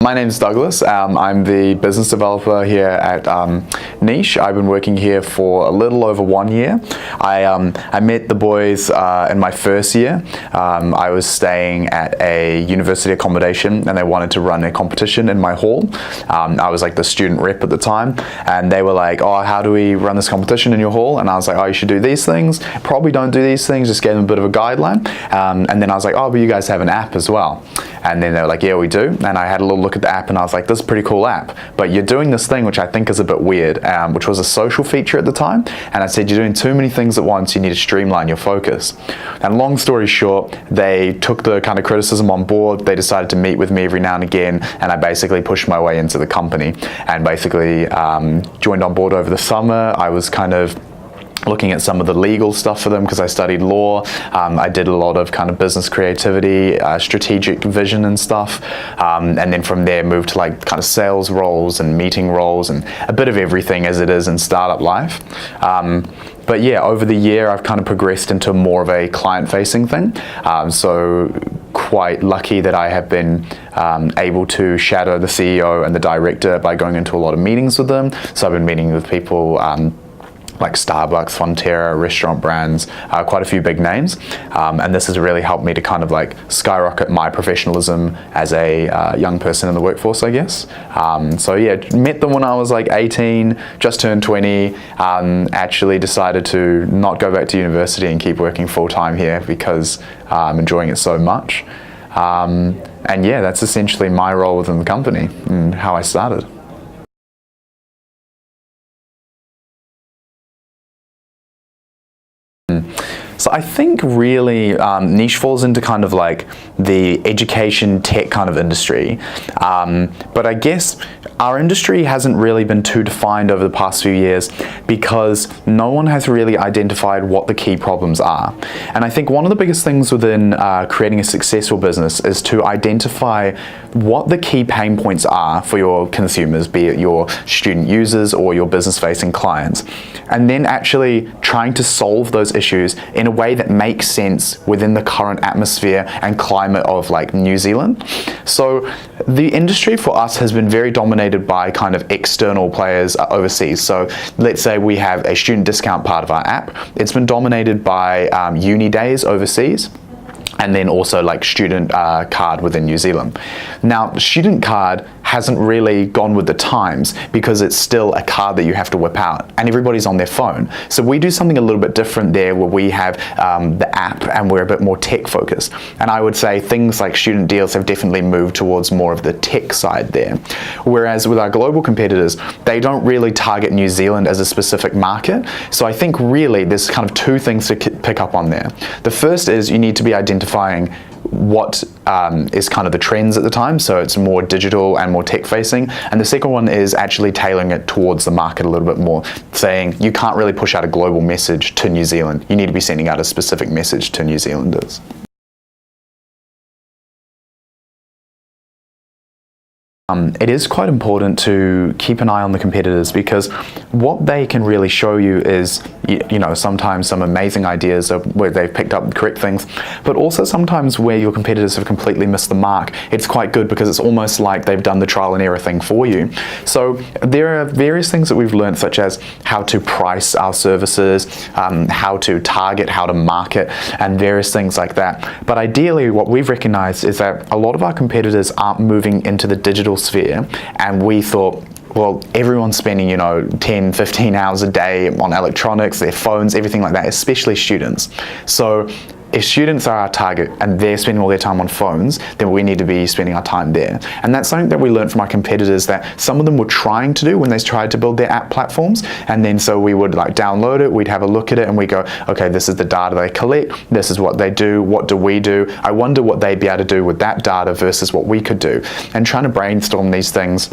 My name's Douglas. I'm the business developer here at Niche. I've been working here for a little over 1 year. I met the boys in my first year. I was staying at a university accommodation and they wanted to run a competition in my hall. I was like the student rep at the time, and they were like, oh, how do we run this competition in your hall? And I was like, oh, you should do these things. Probably don't do these things. Just gave them a bit of a guideline. And then I was like, oh, but you guys have an app as well. And then they were like, yeah, we do. And I had a little look at the app and I was like, this is a pretty cool app, but you're doing this thing which I think is a bit weird, which was a social feature at the time. And I said, you're doing too many things at once, you need to streamline your focus. And long story short, they took the kind of criticism on board. They decided to meet with me every now and again, and I basically pushed my way into the company and basically joined on board over the summer. I was kind of looking at some of the legal stuff for them because I studied law. I did a lot of kind of business creativity, strategic vision and stuff. And then from there moved to like kind of sales roles and meeting roles and a bit of everything as it is in startup life. But yeah, over the year I've kind of progressed into more of a client-facing thing. So quite lucky that I have been able to shadow the CEO and the director by going into a lot of meetings with them. So I've been meeting with people like Starbucks, Fonterra, restaurant brands, quite a few big names. And this has really helped me to kind of like skyrocket my professionalism as a young person in the workforce, I guess. So yeah, met them when I was like 18, just turned 20, actually decided to not go back to university and keep working full-time here because I'm enjoying it so much. And yeah, that's essentially my role within the company and how I started. So I think really Niche falls into kind of like the education tech kind of industry. But I guess our industry hasn't really been too defined over the past few years because no one has really identified what the key problems are. And I think one of the biggest things within creating a successful business is to identify what the key pain points are for your consumers, be it your student users or your business-facing clients, and then actually trying to solve those issues in a way that makes sense within the current atmosphere and climate of like New Zealand. So the industry for us has been very dominated by kind of external players overseas. So let's say we have a student discount part of our app. It's been dominated by uni days overseas, and then also like student card within New Zealand. Now, student card hasn't really gone with the times because it's still a card that you have to whip out and everybody's on their phone. So we do something a little bit different there where we have the app and we're a bit more tech focused. And I would say things like student deals have definitely moved towards more of the tech side there. Whereas with our global competitors, they don't really target New Zealand as a specific market. So I think really there's kind of two things to pick up on there. The first is you need to be identifying what is kind of the trends at the time, so it's more digital and more tech facing. And the second one is actually tailoring it towards the market a little bit more, saying you can't really push out a global message to New Zealand. You need to be sending out a specific message to New Zealanders. It is quite important to keep an eye on the competitors because what they can really show you is, you know, sometimes some amazing ideas of where they've picked up the correct things, but also sometimes where your competitors have completely missed the mark. It's quite good because it's almost like they've done the trial and error thing for you. So there are various things that we've learned, such as how to price our services, how to target, how to market, and various things like that. But ideally, what we've recognized is that a lot of our competitors aren't moving into the digital sphere, and we thought, well, everyone's spending, you know, 10, 15 hours a day on electronics, their phones, everything like that, especially students. So if students are our target and they're spending all their time on phones, then we need to be spending our time there. And that's something that we learned from our competitors that some of them were trying to do when they tried to build their app platforms. And then so we would like download it, we'd have a look at it and we go, okay, this is the data they collect, this is what they do, what do we do? I wonder what they'd be able to do with that data versus what we could do. And trying to brainstorm these things.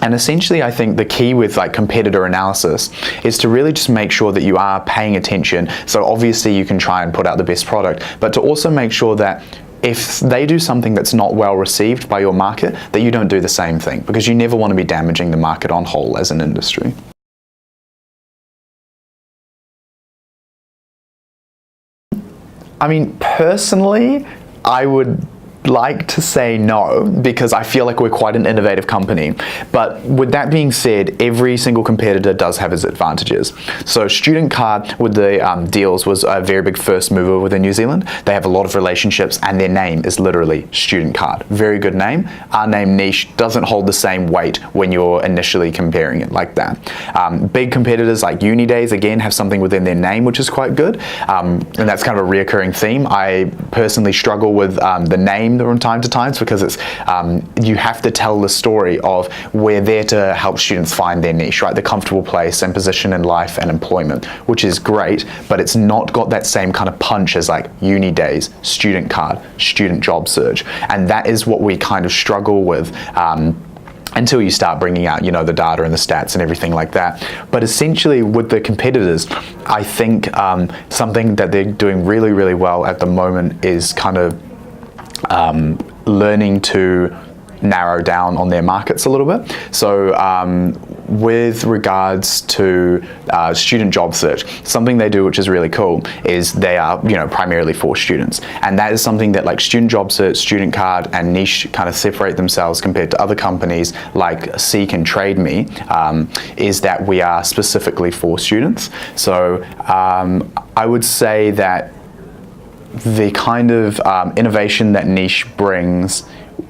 And essentially, I think the key with like competitor analysis is to really just make sure that you are paying attention. So obviously you can try and put out the best product, but to also make sure that if they do something that's not well received by your market, that you don't do the same thing, because you never want to be damaging the market on whole as an industry. I mean, personally, I would like to say no, because I feel like we're quite an innovative company. But with that being said, every single competitor does have its advantages. So Student Card with the deals was a very big first mover within New Zealand. They have a lot of relationships and their name is literally Student Card. Very good name. Our name Niche doesn't hold the same weight when you're initially comparing it like that. Big competitors like Uni Days, again, have something within their name which is quite good. And that's kind of a reoccurring theme. I personally struggle with the name from time to time because it's you have to tell the story of we're there to help students find their niche, right? The comfortable place and position in life and employment, which is great, but it's not got that same kind of punch as like Uni Days, Student Card, Student Job Search. And that is what we kind of struggle with until you start bringing out, the data and the stats and everything like that. But essentially with the competitors, I think something that they're doing really, really well at the moment is kind of learning to narrow down on their markets a little bit. So with regards to student job search, something they do which is really cool is they are primarily for students, and that is something that like Student Job Search, Student Card and Niche kind of separate themselves compared to other companies like Seek and Trade Me, is that we are specifically for students. So I would say that the kind of innovation that Niche brings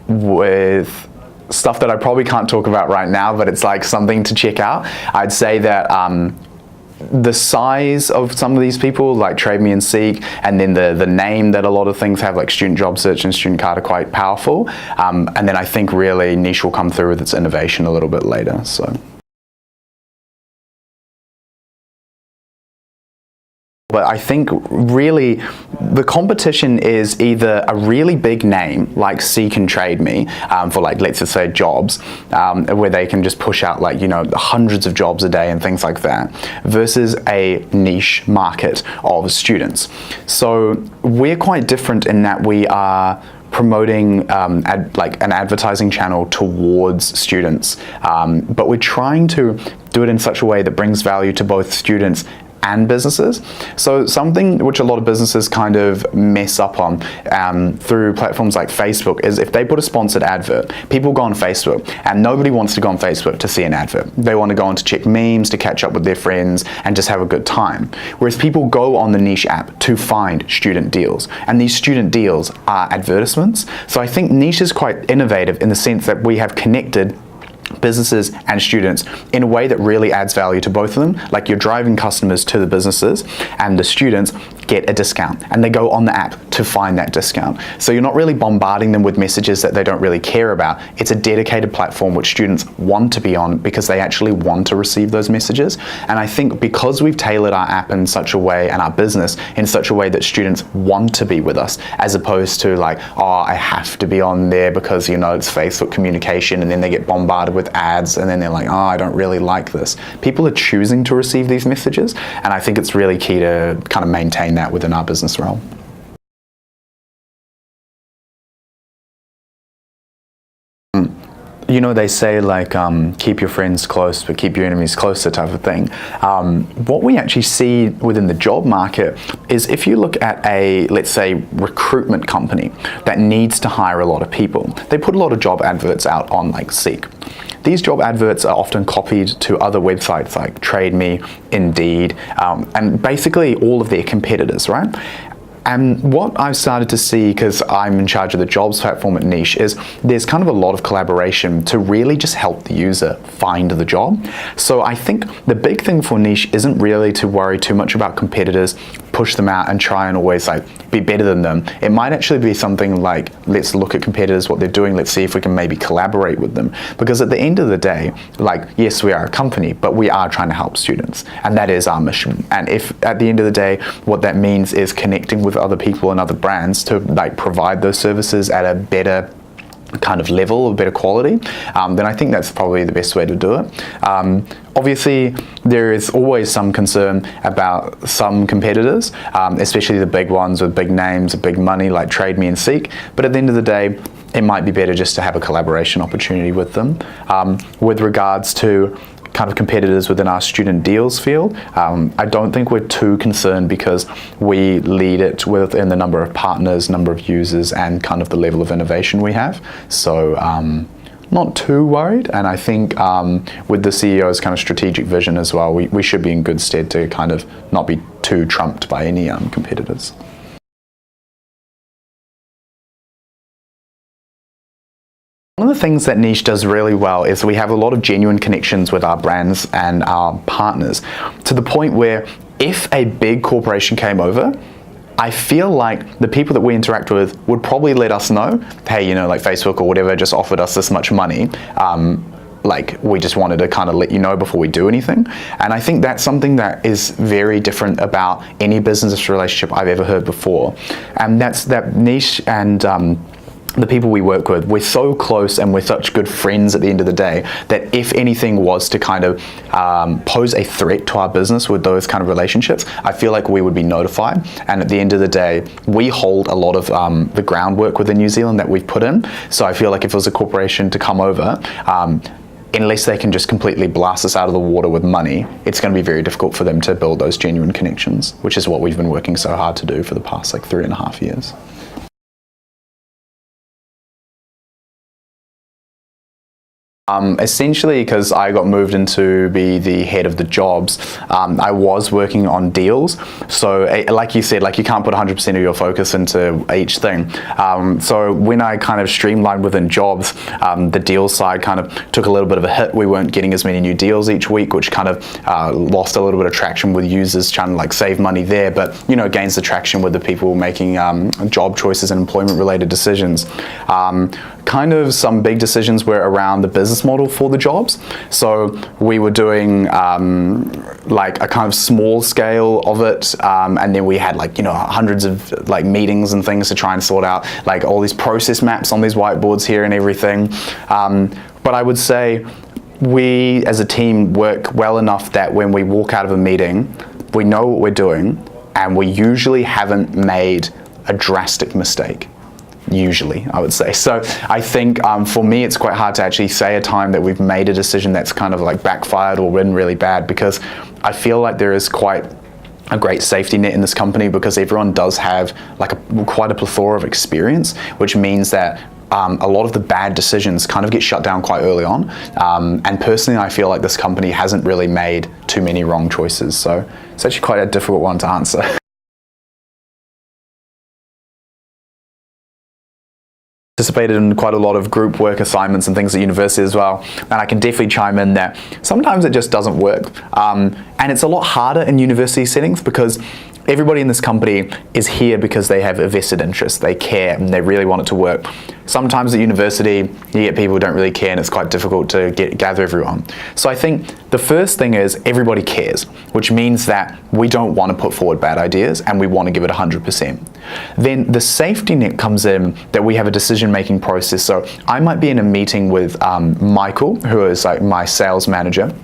with stuff that I probably can't talk about right now, but it's like something to check out. I'd say that the size of some of these people like Trade Me and Seek, and then the name that a lot of things have like Student Job Search and Student Card are quite powerful. And then I think really Niche will come through with its innovation a little bit later. So. But I think really the competition is either a really big name like Seek and Trade Me for like, let's just say jobs, where they can just push out like, hundreds of jobs a day and things like that, versus a niche market of students. So we're quite different in that we are promoting like an advertising channel towards students, but we're trying to do it in such a way that brings value to both students and businesses. So something which a lot of businesses kind of mess up on through platforms like Facebook is if they put a sponsored advert, people go on Facebook and nobody wants to go on Facebook to see an advert. They want to go on to check memes, to catch up with their friends and just have a good time. Whereas people go on the Niche app to find student deals, and these student deals are advertisements. So I think Niche is quite innovative in the sense that we have connected businesses and students in a way that really adds value to both of them. Like you're driving customers to the businesses and the students get a discount and they go on the app to find that discount. So you're not really bombarding them with messages that they don't really care about. It's a dedicated platform which students want to be on because they actually want to receive those messages. And I think because we've tailored our app in such a way and our business in such a way that students want to be with us, as opposed to like, oh, I have to be on there because it's Facebook communication, and then they get bombarded with ads and then they're like, oh, I don't really like this. People are choosing to receive these messages, and I think it's really key to kind of maintain that within our business realm. They say like keep your friends close but keep your enemies closer type of thing. What we actually see within the job market is if you look at a, let's say, recruitment company that needs to hire a lot of people, they put a lot of job adverts out on like Seek. These job adverts are often copied to other websites like Trade Me, Indeed, and basically all of their competitors, right? And what I've started to see, because I'm in charge of the jobs platform at Niche, is there's kind of a lot of collaboration to really just help the user find the job. So I think the big thing for Niche isn't really to worry too much about competitors, push them out and try and always like be better than them. It might actually be something like, let's look at competitors, what they're doing, let's see if we can maybe collaborate with them. Because at the end of the day, like, yes, we are a company, but we are trying to help students, and that is our mission. And if at the end of the day, what that means is connecting with other people and other brands to like provide those services at a better kind of level, a better quality, then I think that's probably the best way to do it. Obviously, there is always some concern about some competitors, especially the big ones with big names, big money like Trade Me and Seek, but at the end of the day, it might be better just to have a collaboration opportunity with them. With regards to kind of competitors within our student deals field, I don't think we're too concerned because we lead it within the number of partners, number of users, and kind of the level of innovation we have. So not too worried, and I think with the CEO's kind of strategic vision as well, we should be in good stead to kind of not be too trumped by any competitors. One of the things that Niche does really well is we have a lot of genuine connections with our brands and our partners, to the point where if a big corporation came over, I feel like the people that we interact with would probably let us know, hey, you know, like Facebook or whatever just offered us this much money. Like, we just wanted to kind of let you know before we do anything. And I think that's something that is very different about any business relationship I've ever heard before. And that's that Niche and the people we work with, we're so close and we're such good friends at the end of the day that if anything was to kind of pose a threat to our business with those kind of relationships, I feel like we would be notified. And at the end of the day, we hold a lot of the groundwork within New Zealand that we've put in. So I feel like if it was a corporation to come over, unless they can just completely blast us out of the water with money, it's going to be very difficult for them to build those genuine connections, which is what we've been working so hard to do for the past like 3.5 years. Essentially, because I got moved into be the head of the jobs, I was working on deals. So like you said, like you can't put 100% of your focus into each thing. So when I kind of streamlined within jobs, the deal side kind of took a little bit of a hit. We weren't getting as many new deals each week, which kind of lost a little bit of traction with users trying to like save money there, but you know, gains the traction with the people making job choices and employment related decisions. Kind of some big decisions were around the business model for the jobs. So we were doing like a kind of small scale of it, and then we had like, you know, hundreds of like meetings and things to try and sort out like all these process maps on these whiteboards here and everything. But I would say we as a team work well enough that when we walk out of a meeting, we know what we're doing, and we usually haven't made a drastic mistake. Usually, I would say. So I think for me, it's quite hard to actually say a time that we've made a decision that's kind of like backfired or been really bad, because I feel like there is quite a great safety net in this company, because everyone does have like quite a plethora of experience, which means that a lot of the bad decisions kind of get shut down quite early on. And personally, I feel like this company hasn't really made too many wrong choices. So it's actually quite a difficult one to answer. Participated in quite a lot of group work assignments and things at university as well, and I can definitely chime in that sometimes it just doesn't work, and it's a lot harder in university settings because everybody in this company is here because they have a vested interest, they care, and they really want it to work. Sometimes at university, you get people who don't really care, and it's quite difficult to gather everyone. So I think the first thing is everybody cares, which means that we don't want to put forward bad ideas, and we want to give it 100%. Then the safety net comes in that we have a decision-making process. So I might be in a meeting with Michael, who is like my sales manager,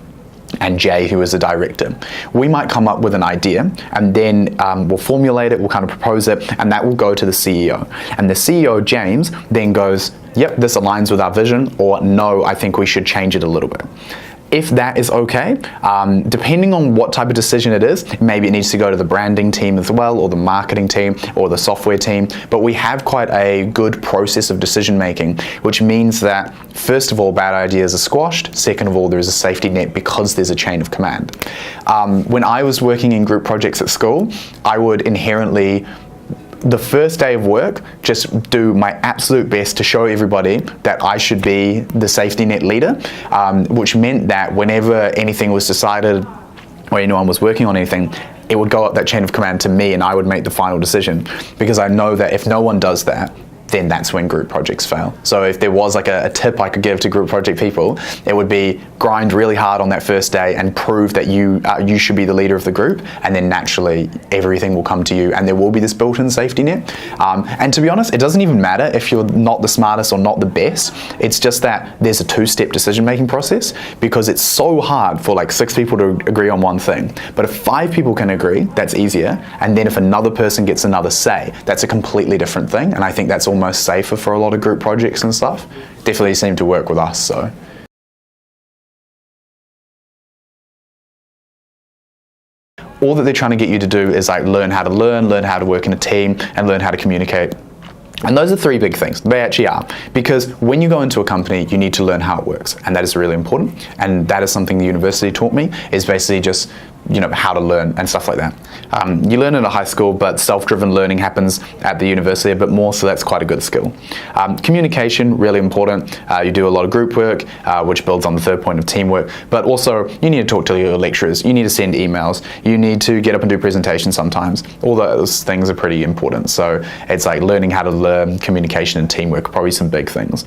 and Jay, who is the director. We might come up with an idea, and then we'll formulate it, we'll kind of propose it, and that will go to the CEO. And the CEO, James, then goes, yep, this aligns with our vision, or no, I think we should change it a little bit. If that is okay, depending on what type of decision it is, maybe it needs to go to the branding team as well, or the marketing team, or the software team, but we have quite a good process of decision making, which means that first of all, bad ideas are squashed. Second of all, there is a safety net because there's a chain of command. When I was working in group projects at school, I would inherently, the first day of work, just do my absolute best to show everybody that I should be the safety net leader, which meant that whenever anything was decided or anyone was working on anything, it would go up that chain of command to me, and I would make the final decision, because I know that if no one does that, then that's when group projects fail. So if there was like a tip I could give to group project people, it would be grind really hard on that first day and prove that you should be the leader of the group, and then naturally everything will come to you, and there will be this built-in safety net. And to be honest, it doesn't even matter if you're not the smartest or not the best. It's just that there's a two-step decision-making process, because it's so hard for like 6 people to agree on one thing. But if 5 people can agree, that's easier. And then if another person gets another say, that's a completely different thing. And I think that's almost safer for a lot of group projects and stuff. Definitely seem to work with us, so. all that they're trying to get you to do is like learn how to work in a team, and learn how to communicate. And those are three big things. They actually are. Because when you go into a company, you need to learn how it works. And that is really important. And that is something the university taught me, is basically just, how to learn and stuff like that. You learn it at high school, but self-driven learning happens at the university a bit more, so that's quite a good skill. Communication, really important. You do a lot of group work, which builds on the third point of teamwork, but also you need to talk to your lecturers, you need to send emails, you need to get up and do presentations sometimes. All those things are pretty important. So it's like learning how to learn communication and teamwork, probably some big things.